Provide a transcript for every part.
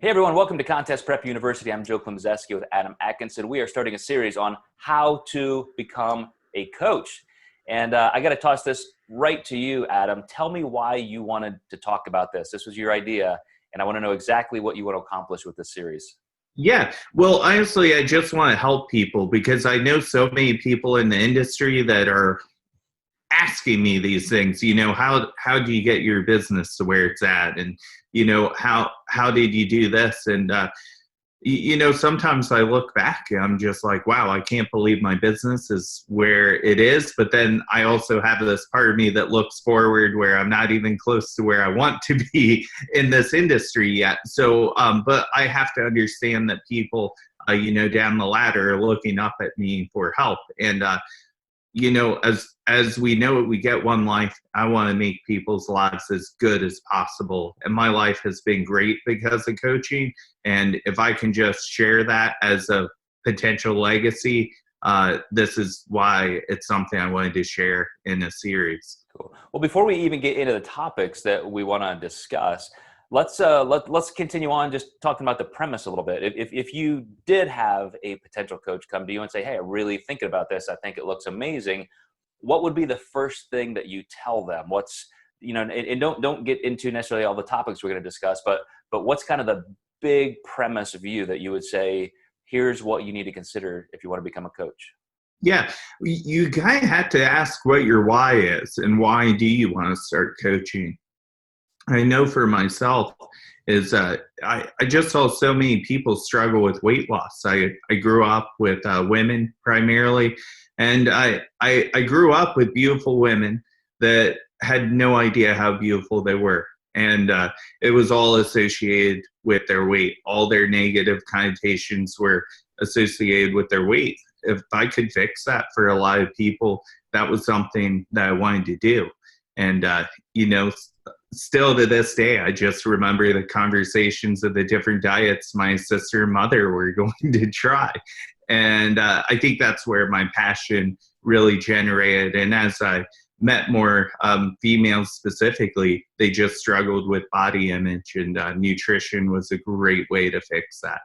Hey everyone, welcome to Contest Prep University. I'm Joe Klemczewski with Adam Atkinson. We are starting a series on how to become a coach. And I got to toss this right to you, Adam. Tell me why you wanted to talk about this. This was your idea, and I want to know exactly what you want to accomplish with this series. Yeah, well, honestly, I just want to help people because I know so many people in the industry that are asking me these things. How do you get your business to where it's at? And, how did you do this? And, sometimes I look back and I'm just like, wow, I can't believe my business is where it is. But then I also have this part of me that looks forward where I'm not even close to where I want to be in this industry yet. So, but I have to understand that people, down the ladder are looking up at me for help. And, as we know it, we get one life. I want to make people's lives as good as possible. And my life has been great because of coaching. And if I can just share that as a potential legacy, this is why it's something I wanted to share in a series. Cool. Well, before we even get into the topics that we want to discuss, let's continue on just talking about the premise a little bit. If you did have a potential coach come to you and say, hey, I'm really thinking about this, I think it looks amazing, what would be the first thing that you tell them? And don't get into necessarily all the topics we're going to discuss, but what's kind of the big premise view that you would say, here's what you need to consider if you want to become a coach? Yeah, you kind of have to ask what your why is and why do you want to start coaching? I know for myself is I just saw so many people struggle with weight loss. I grew up with women primarily, and I grew up with beautiful women that had no idea how beautiful they were. And it was all associated with their weight. All their negative connotations were associated with their weight. If I could fix that for a lot of people, that was something that I wanted to do. And, still to this day, I just remember the conversations of the different diets my sister and mother were going to try. And I think that's where my passion really generated. And as I met more females specifically, they just struggled with body image, and nutrition was a great way to fix that.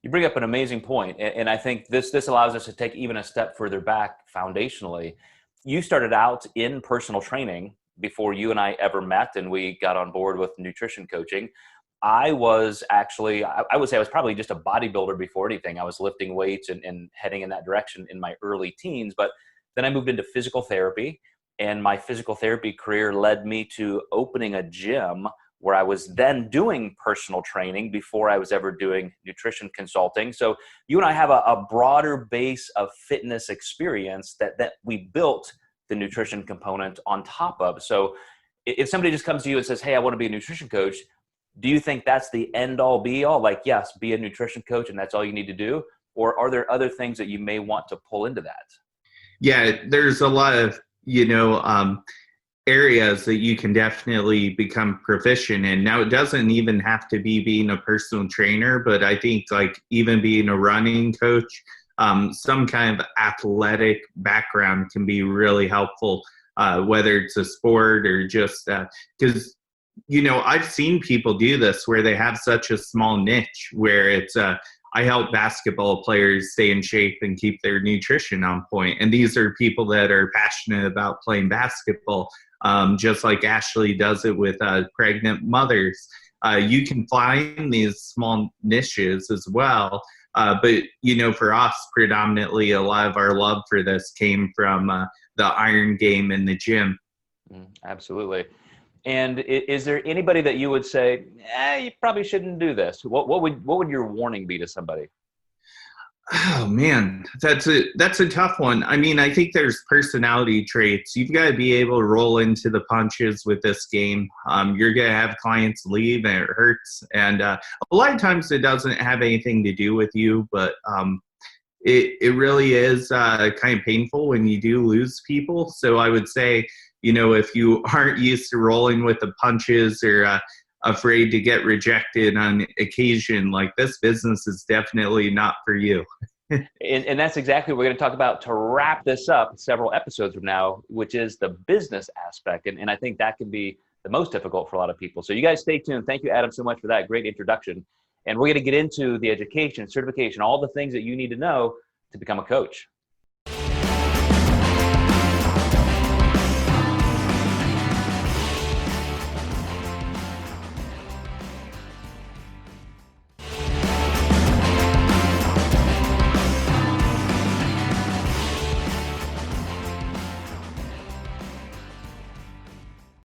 You bring up an amazing point, and I think this allows us to take even a step further back foundationally. You started out in personal training before you and I ever met and we got on board with nutrition coaching. I was actually, I would say I was probably just a bodybuilder before anything. I was lifting weights and heading in that direction in my early teens, but then I moved into physical therapy, and my physical therapy career led me to opening a gym where I was then doing personal training before I was ever doing nutrition consulting. So you and I have a broader base of fitness experience that we built the nutrition component on top of. So if somebody just comes to you and says, hey, I want to be a nutrition coach, do you think that's the end all be all? Like, yes, be a nutrition coach and that's all you need to do? Or are there other things that you may want to pull into that? Yeah, there's a lot of, areas that you can definitely become proficient in. Now, it doesn't even have to be being a personal trainer, but I think like even being a running coach, some kind of athletic background can be really helpful, whether it's a sport or just because, I've seen people do this where they have such a small niche where it's I help basketball players stay in shape and keep their nutrition on point. And these are people that are passionate about playing basketball, just like Ashley does it with pregnant mothers. You can find these small niches as well. But, for us, predominantly, a lot of our love for this came from the iron game in the gym. Absolutely. And is there anybody that you would say, you probably shouldn't do this? What would your warning be to somebody? Oh man, that's a tough one. I mean, I think there's personality traits. You've got to be able to roll into the punches with this game. You're going to have clients leave and it hurts. And a lot of times it doesn't have anything to do with you, but it really is kind of painful when you do lose people. So I would say, if you aren't used to rolling with the punches or afraid to get rejected on occasion, like this business is definitely not for you. And that's exactly what we're going to talk about to wrap this up several episodes from now, which is the business aspect. And I think that can be the most difficult for a lot of people. So you guys stay tuned. Thank you, Adam, so much for that great introduction. And we're going to get into the education, certification, all the things that you need to know to become a coach.